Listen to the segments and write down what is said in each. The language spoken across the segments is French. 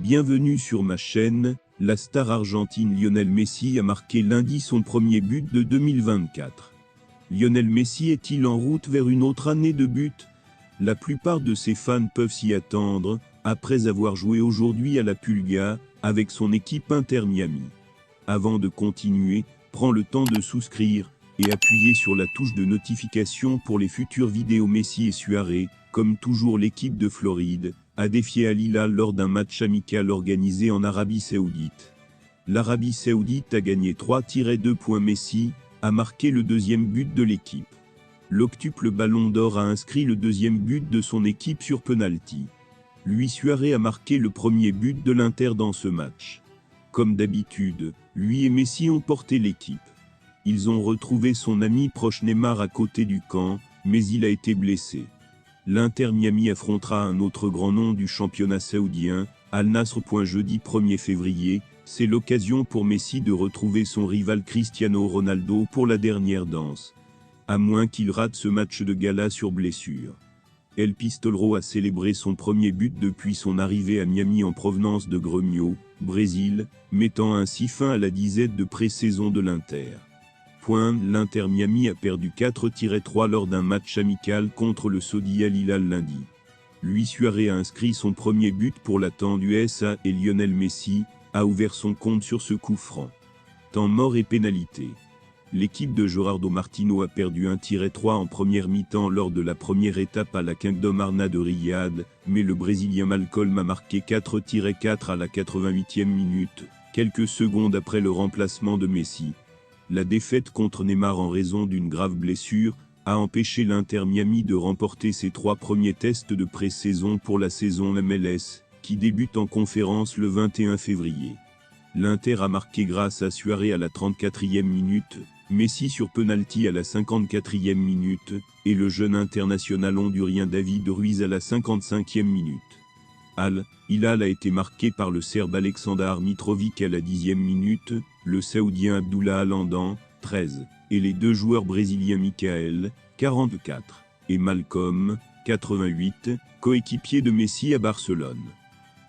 Bienvenue sur ma chaîne. La star argentine Lionel Messi a marqué lundi son premier but de 2024. Lionel Messi est-il en route vers une autre année de but? La plupart de ses fans peuvent s'y attendre, après avoir joué aujourd'hui à la Pulga, avec son équipe Inter Miami. Avant de continuer, prends le temps de souscrire, et appuyer sur la touche de notification pour les futures vidéos. Messi et Suaré, comme toujours l'équipe de Floride, a défié Al Hilal lors d'un match amical organisé en Arabie Saoudite. L'Arabie Saoudite a gagné 3-2 points. Messi a marqué le deuxième but de l'équipe. L'octuple Ballon d'Or a inscrit le deuxième but de son équipe sur penalty. Luis Suaré a marqué le premier but de l'Inter dans ce match. Comme d'habitude, lui et Messi ont porté l'équipe. Ils ont retrouvé son ami proche Neymar à côté du camp, mais il a été blessé. L'Inter Miami affrontera un autre grand nom du championnat saoudien, Al Nasr. Jeudi 1er février, c'est l'occasion pour Messi de retrouver son rival Cristiano Ronaldo pour la dernière danse. À moins qu'il rate ce match de gala sur blessure. El Pistolero a célébré son premier but depuis son arrivée à Miami en provenance de Grêmio, Brésil, mettant ainsi fin à la disette de pré-saison de l'Inter. L'Inter Miami a perdu 4-3 lors d'un match amical contre le Saudi Al Hilal lundi. Luis Suaré a inscrit son premier but pour l'attendu SA et Lionel Messi a ouvert son compte sur ce coup franc. Temps mort et pénalité. L'équipe de Gerardo Martino a perdu 1-3 en première mi-temps lors de la première étape à la Kingdom Arena de Riyad, mais le Brésilien Malcolm a marqué 4-4 à la 88e minute, quelques secondes après le remplacement de Messi. La défaite contre Neymar en raison d'une grave blessure a empêché l'Inter Miami de remporter ses 3 premiers tests de pré-saison pour la saison MLS, qui débute en conférence le 21 février. L'Inter a marqué grâce à Suaré à la 34e minute, Messi sur penalty à la 54e minute, et le jeune international hondurien David Ruiz à la 55e minute. Al Hilal a été marqué par le Serbe Aleksandar Mitrovic à la 10e minute, le Saoudien Abdullah Al-Andan, 13, et les deux joueurs brésiliens Michael, 44, et Malcolm, 88, coéquipiers de Messi à Barcelone.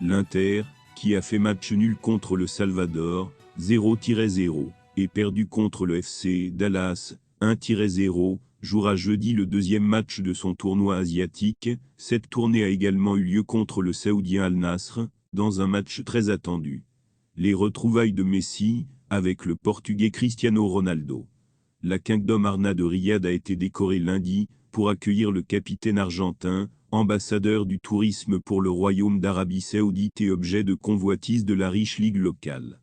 L'Inter, qui a fait match nul contre le Salvador, 0-0, et perdu contre le FC Dallas, 1-0, jouera jeudi le deuxième match de son tournoi asiatique. Cette tournée a également eu lieu contre le Saoudien Al Nasr, dans un match très attendu. Les retrouvailles de Messi, avec le Portugais Cristiano Ronaldo. La Kingdom Arena de Riyad a été décorée lundi, pour accueillir le capitaine argentin, ambassadeur du tourisme pour le Royaume d'Arabie Saoudite et objet de convoitise de la riche ligue locale.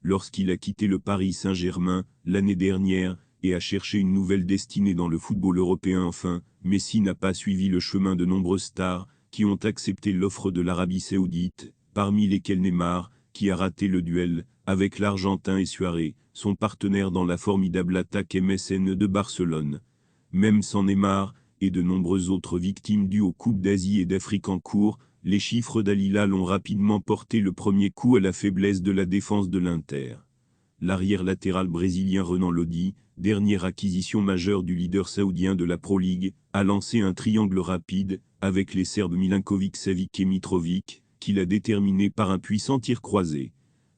Lorsqu'il a quitté le Paris Saint-Germain, l'année dernière, et a cherché une nouvelle destinée dans le football européen. Enfin, Messi n'a pas suivi le chemin de nombreuses stars, qui ont accepté l'offre de l'Arabie Saoudite, parmi lesquels Neymar, qui a raté le duel, avec l'Argentin, et Suaré, son partenaire dans la formidable attaque MSN de Barcelone. Même sans Neymar, et de nombreuses autres victimes dues aux Coupes d'Asie et d'Afrique en cours, les chiffres d'Al Hilal ont rapidement porté le premier coup à la faiblesse de la défense de l'Inter. L'arrière latéral brésilien Renan Lodi, dernière acquisition majeure du leader saoudien de la Pro League, a lancé un triangle rapide, avec les Serbes Milinkovic, Savic et Mitrovic, qu'il a déterminé par un puissant tir croisé.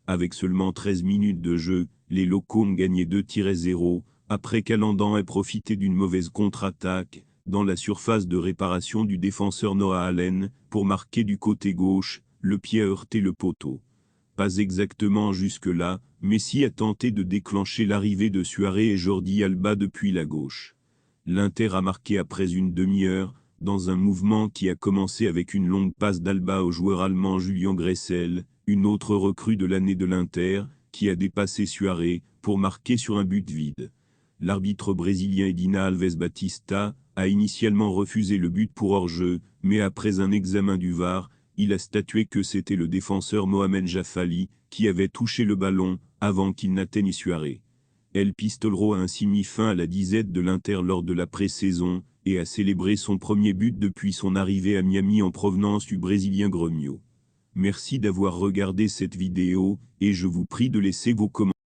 Avec seulement 13 minutes de jeu, les locaux ont gagné 2-0, après qu'Al-Andan ait profité d'une mauvaise contre-attaque, dans la surface de réparation du défenseur Noah Allen, pour marquer du côté gauche, le pied a heurté le poteau. Pas exactement jusque-là, Messi a tenté de déclencher l'arrivée de Suaré et Jordi Alba depuis la gauche. L'Inter a marqué après une demi-heure, dans un mouvement qui a commencé avec une longue passe d'Alba au joueur allemand Julian Gressel, une autre recrue de l'année de l'Inter, qui a dépassé Suaré, pour marquer sur un but vide. L'arbitre brésilien Edina Alves Batista a initialement refusé le but pour hors-jeu, mais après un examen du VAR, il a statué que c'était le défenseur Mohamed Jaffali qui avait touché le ballon avant qu'il n'atteigne Suaré. El Pistolero a ainsi mis fin à la disette de l'Inter lors de la pré-saison et a célébré son premier but depuis son arrivée à Miami en provenance du Brésilien Grêmio. Merci d'avoir regardé cette vidéo et je vous prie de laisser vos commentaires.